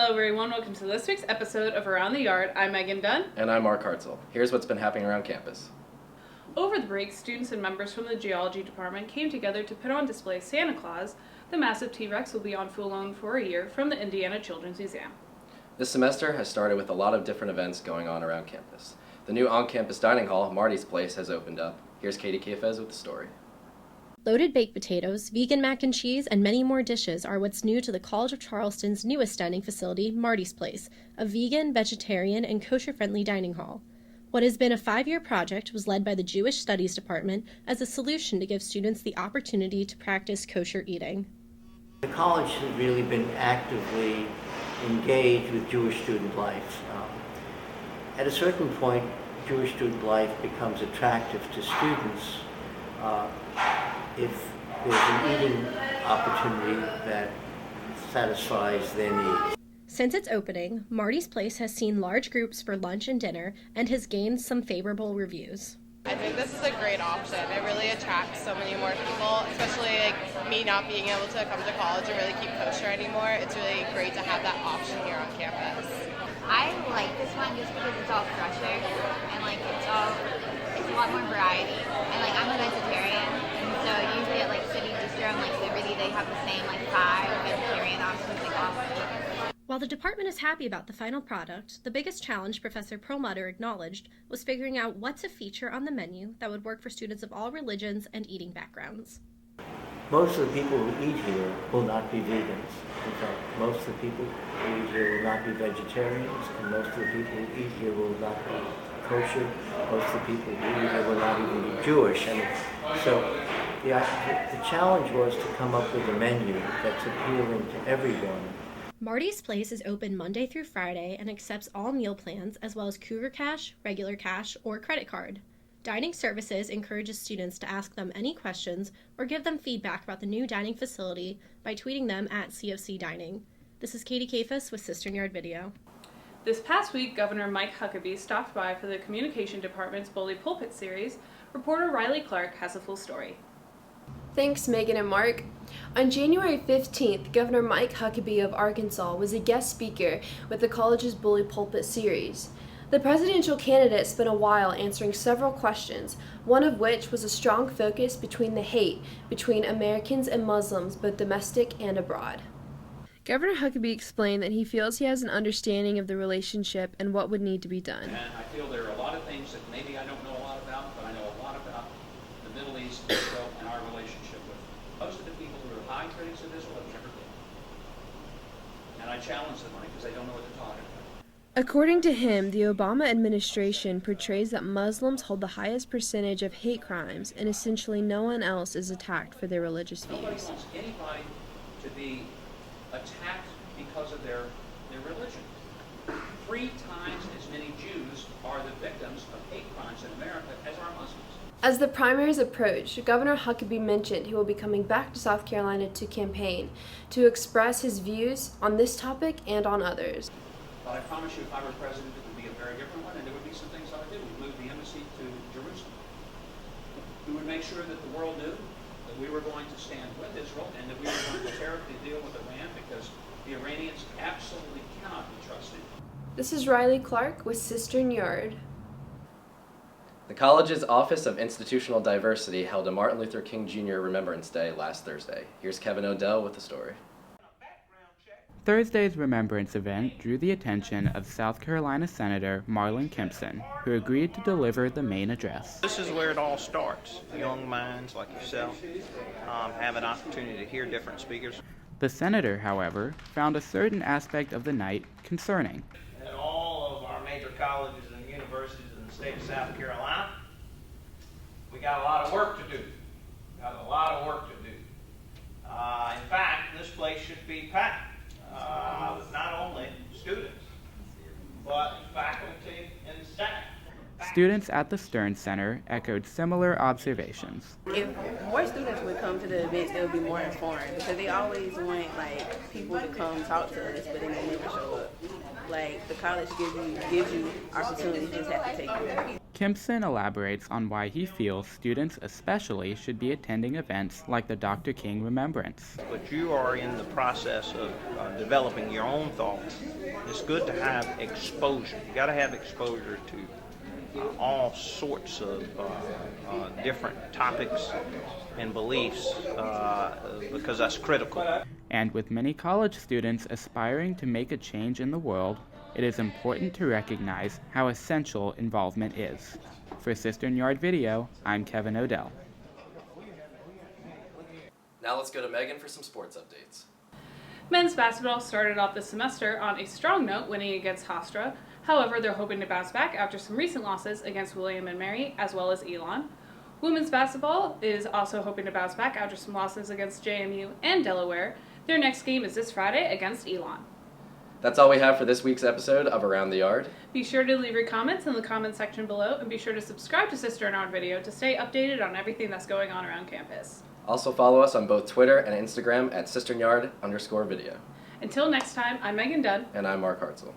Hello everyone, welcome to this week's episode of Around the Yard. I'm Megan Dunn. And I'm Mark Hartzell. Here's what's been happening around campus. Over the break, students and members from the geology department came together to put on display Santa Claus. The massive T-Rex will be on full loan for a year from the Indiana Children's Museum. This semester has started with a lot of different events going on around campus. The new on-campus dining hall, Martys Place, has opened up. Here's Katie Kefez with the story. Loaded baked potatoes, vegan mac and cheese, and many more dishes are what's new to the College of Charleston's newest dining facility, Martys Place, a vegan, vegetarian, and kosher-friendly dining hall. What has been a 5-year project was led by the Jewish Studies Department as a solution to give students the opportunity to practice kosher eating. The college has really been actively engaged with Jewish student life. At a certain point, Jewish student life becomes attractive to students if there's an eating opportunity that satisfies their needs. Since its opening, Martys Place has seen large groups for lunch and dinner and has gained some favorable reviews. I think this is a great option. It really attracts so many more people, especially like me not being able to come to college and really keep kosher anymore. It's really great to have that option here on campus. I like this one just because it's all fresher and like it's a lot more variety. And like I'm a vegetarian, and so usually at like City Distro and like Liberty they have the same like 5 vegetarian options they offer. While the department is happy about the final product, the biggest challenge Professor Perlmutter acknowledged was figuring out what to feature on the menu that would work for students of all religions and eating backgrounds. Most of the people who eat here will not be vegans. In fact, most of the people who eat here will not be vegetarians, and most of the people who eat here will not be kosher. Most of the people who eat here will not even be Jewish. So the challenge was to come up with a menu that's appealing to everyone. Martys Place is open Monday through Friday and accepts all meal plans as well as Cougar Cash, regular cash, or credit card. Dining Services encourages students to ask them any questions or give them feedback about the new dining facility by tweeting them at COC Dining. This is Katie Kefez with CisternYard Video. This past week, Governor Mike Huckabee stopped by for the Communication Department's Bully Pulpit Series. Reporter Riley Clark has a full story. Thanks, Megan and Mark. On January 15th, Governor Mike Huckabee of Arkansas was a guest speaker with the college's Bully Pulpit Series. The presidential candidate spent a while answering several questions, one of which was a strong focus between the hate between Americans and Muslims, both domestic and abroad. Governor Huckabee explained that he feels he has an understanding of the relationship and what would need to be done. And I feel there are a lot of things that maybe I don't know a lot about, but I know a lot about the Middle East Israel, and our relationship with most of the people who are high critics of Israel have never been. And I challenge them on it because they don't know what they're talking about. According to him, the Obama administration portrays that Muslims hold the highest percentage of hate crimes and essentially no one else is attacked for their religious views. Nobody wants anybody to be attacked because of their religion. 3 times as many Jews are the victims of hate crimes in America as are Muslims. As the primaries approach, Governor Huckabee mentioned he will be coming back to South Carolina to campaign, to express his views on this topic and on others. But I promise you, if I were president, it would be a very different one, and there would be some things I would do. We'd move the embassy to Jerusalem. We would make sure that the world knew that we were going to stand with Israel and that we were going to terribly deal with Iran because the Iranians absolutely cannot be trusted. This is Riley Clark with CisternYard. The college's Office of Institutional Diversity held a Martin Luther King Jr. Remembrance Day last Thursday. Here's Kevin Odell with the story. Thursday's Remembrance event drew the attention of South Carolina Senator Marlon Kimpson, who agreed to deliver the main address. This is where it all starts. Young minds like yourself have an opportunity to hear different speakers. The senator, however, found a certain aspect of the night concerning. At all of our major colleges and universities in the state of South Carolina, we got a lot of work to do. In fact, this place should be packed. With not only students, but faculty and staff. Students at the Stern Center echoed similar observations. If more students would come to the events, they'll be more informed because they always want like people to come talk to us, but then they never show up. Like the college gives you opportunity, you just have to take it. Kimpson elaborates on why he feels students especially should be attending events like the Dr. King Remembrance. But you are in the process of developing your own thoughts. It's good to have exposure. You got to have exposure to all sorts of different topics and beliefs because that's critical. And with many college students aspiring to make a change in the world, it is important to recognize how essential involvement is. For CisternYard Video, I'm Kevin Odell. Now let's go to Megan for some sports updates. Men's basketball started off the semester on a strong note, winning against Hofstra. However, they're hoping to bounce back after some recent losses against William and Mary, as well as Elon. Women's basketball is also hoping to bounce back after some losses against JMU and Delaware. Their next game is this Friday against Elon. That's all we have for this week's episode of Around the Yard. Be sure to leave your comments in the comment section below, and be sure to subscribe to CisternYard Video to stay updated on everything that's going on around campus. Also follow us on both Twitter and Instagram at CisternYard_video. Until next time, I'm Megan Dunn. And I'm Mark Hartzell.